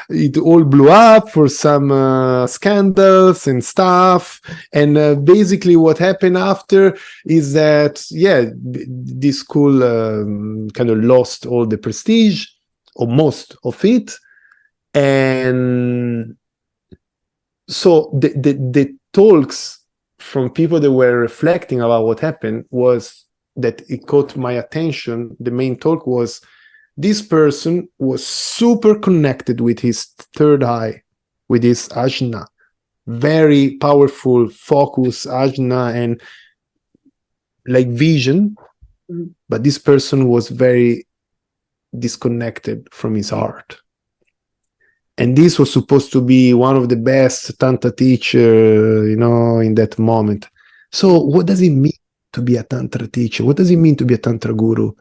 S2: it all blew up for some scandals and stuff. And basically, what happened after is that this school kind of lost all the prestige, or most of it, and so the talks from people that were reflecting about what happened was that it caught my attention. The main talk was This person was super connected with his third eye, with his ajna, very powerful focus, ajna, and like vision. But this person was very disconnected from his heart. And this was supposed to be one of the best Tantra teacher, in that moment. So what does it mean to be a Tantra teacher? What does it mean to be a Tantra guru?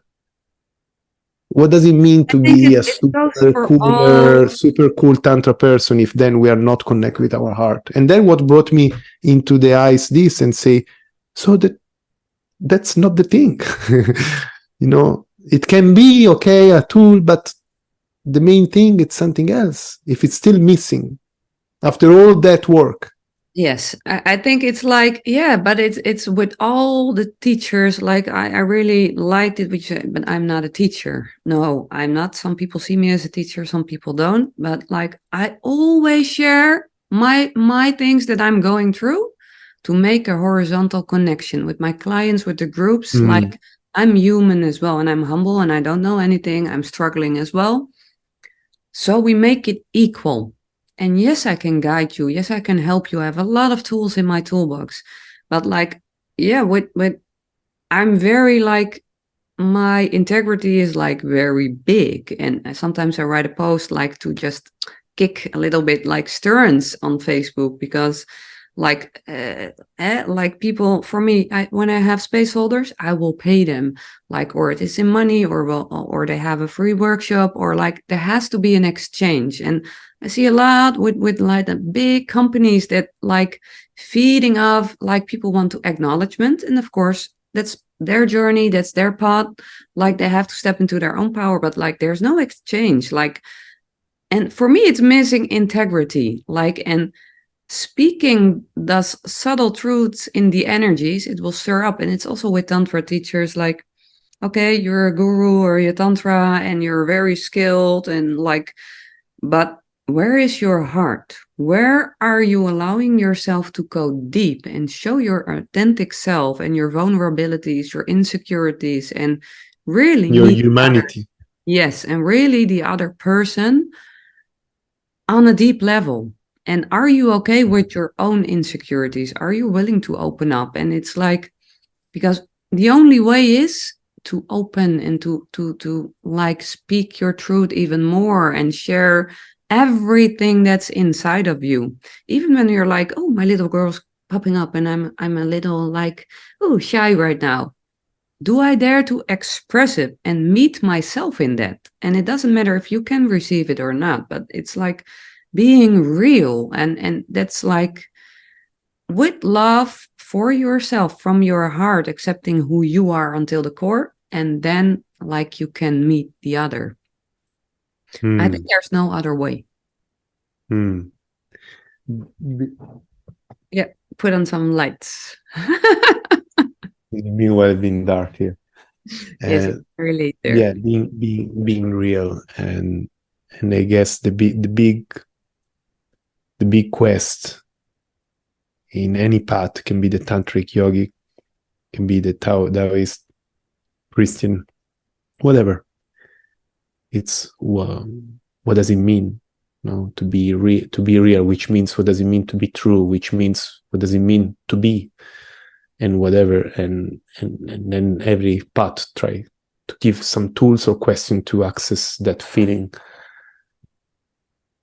S2: What does it mean to
S1: think
S2: be a
S1: it goes for all.
S2: super cool Tantra person if then we are not connected with our heart? And then what brought me into the eyes this and say, so that's not the thing. It can be, okay, a tool, but the main thing, it's something else. If it's still missing after all that work.
S1: Yes, I think it's like, yeah, but it's with all the teachers, like I really liked it, which, but I'm not a teacher. No, I'm not. Some people see me as a teacher, some people don't. But like I always share my things that I'm going through to make a horizontal connection with my clients, with the groups. Like I'm human as well, and I'm humble and I don't know anything. I'm struggling as well. So we make it equal. And yes, I can guide you. Yes, I can help you. I have a lot of tools in my toolbox. But like, yeah, with I'm very like, my integrity is like very big. And sometimes I write a post like to just kick a little bit like Stearns on Facebook, because like like people, for me, when I have space holders, I will pay them, like, or it is in money, or they have a free workshop, or like there has to be an exchange. And I see a lot with like the big companies that like feeding off, like people want to acknowledgement, and of course that's their journey, that's their path, like they have to step into their own power, but like there's no exchange, like, and for me it's missing integrity, like, and speaking thus subtle truths in the energies, it will stir up. And it's also with Tantra teachers, like, okay, you're a guru or you're Tantra and you're very skilled and like, but where is your heart? Where are you allowing yourself to go deep and show your authentic self and your vulnerabilities, your insecurities, and really
S2: Your
S1: meet
S2: humanity.
S1: yes, and really the other person on a deep level? And are you okay with your own insecurities? Are you willing to open up? And it's like, because the only way is to open and to like speak your truth even more and share everything that's inside of you. Even when you're like, oh, my little girl's popping up and I'm a little like, oh, shy right now. Do I dare to express it and meet myself in that? And it doesn't matter if you can receive it or not, but it's like being real. And that's like with love for yourself from your heart, accepting who you are until the core, and then like you can meet the other. I think there's no other way. Yeah, put on some lights.
S2: Meanwhile, it's been dark here.
S1: Yes, it's really there.
S2: Yeah, being real, and I guess the big quest in any path can be the tantric yogic, can be the Taoist, Christian, whatever. It's what does it mean, to be real, which means what does it mean to be true, which means what does it mean to be, and whatever, and then every path try to give some tools or question to access that feeling.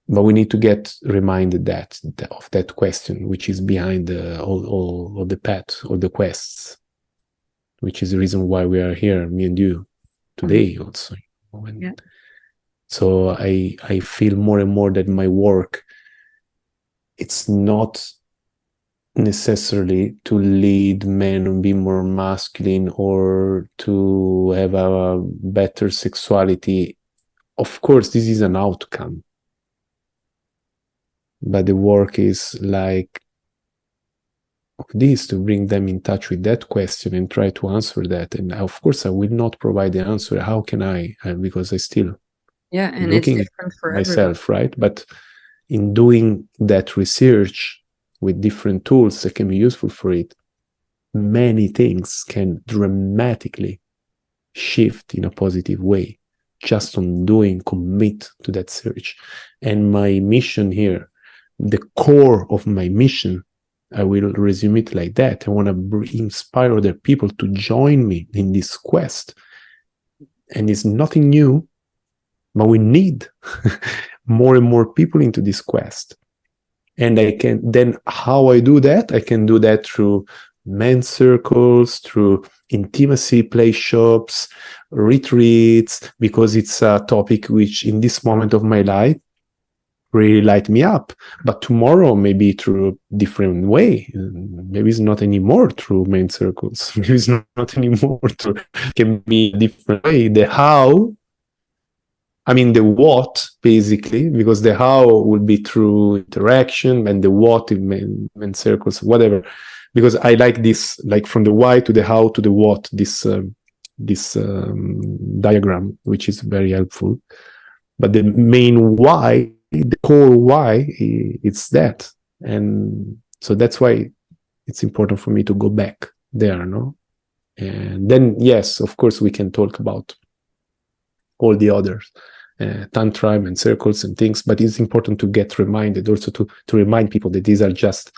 S2: But we need to get reminded of that question, which is behind all of the path or the quests, which is the reason why we are here, me and you, today also. Yeah. So I feel more and more that my work, it's not necessarily to lead men and be more masculine or to have a better sexuality. Of course, this is an outcome. But the work is like of this, to bring them in touch with that question and try to answer that. And of course, I will not provide the answer. How can I? Because I still
S1: and
S2: looking
S1: it's different for
S2: myself,
S1: everybody.
S2: right? But in doing that research with different tools that can be useful for it, many things can dramatically shift in a positive way. just on doing, commit to that search. And my mission here, the core of my mission, I will resume it like that. I want to inspire other people to join me in this quest. And it's nothing new, but we need more and more people into this quest. And I can then, how I do that? I can do that through men's circles, through intimacy play shops, retreats, because it's a topic which in this moment of my life really light me up. But tomorrow, maybe through a different way. Maybe it's not anymore through men's circles. Maybe it's not anymore through, can be a different way. The how, I mean, the what, basically, because the how will be through interaction, and the what in men's circles, whatever. Because I like this, like from the why to the how to the what, this diagram, which is very helpful. But the main why, the core why, it's that. And so that's why it's important for me to go back there, no? And then, yes, of course, we can talk about all the others, tantra and circles and things, but it's important to get reminded also to remind people that these are just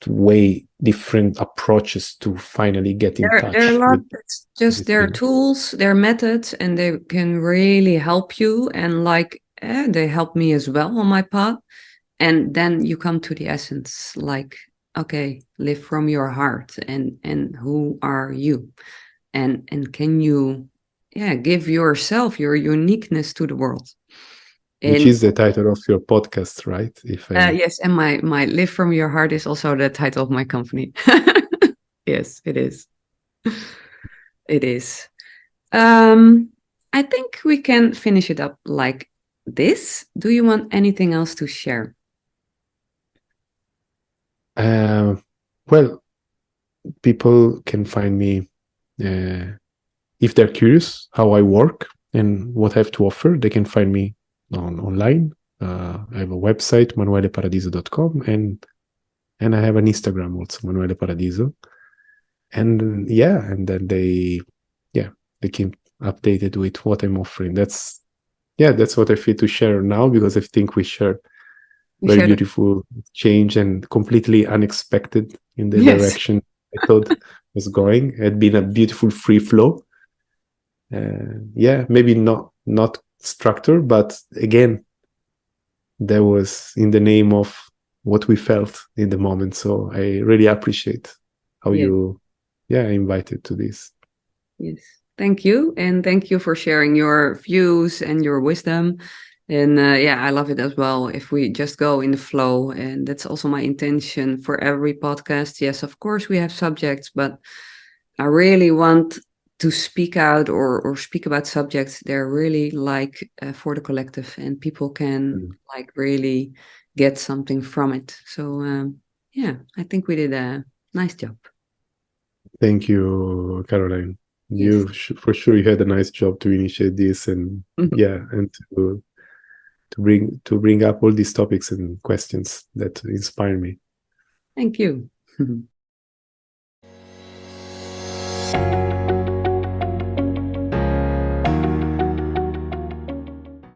S2: way different approaches to finally get in touch.
S1: There are a lot. It's just their tools, their methods, and they can really help you. And like they help me as well on my path. And then you come to the essence, like, okay, live from your heart, and who are you, and can you, give yourself your uniqueness to the world.
S2: Which is the title of your podcast, right?
S1: Yes, and my Live From Your Heart is also the title of my company. Yes, it is. It is. I think we can finish it up like this. Do you want anything else to share?
S2: Well, people can find me if they're curious how I work and what I have to offer. They can find me online. I have a website, manueleparadiso.com, and I have an Instagram also, Manuele Paradiso. And and then they keep updated with what I'm offering. That's what I feel to share now, because I think we shared very beautiful change and completely unexpected in the direction I thought was going. It had been a beautiful free flow. Maybe not structure, but again, that was in the name of what we felt in the moment. So I really appreciate how you invited to this.
S1: Yes, thank you, and thank you for sharing your views and your wisdom. And I love it as well if we just go in the flow. And that's also my intention for every podcast. Yes, of course we have subjects, but I really want to speak out or speak about subjects they're really like for the collective, and people can like really get something from it. So I think we did a nice job.
S2: Thank you, Caroline. You for sure you had a nice job to initiate this, and and to bring up all these topics and questions that inspire me.
S1: Thank you.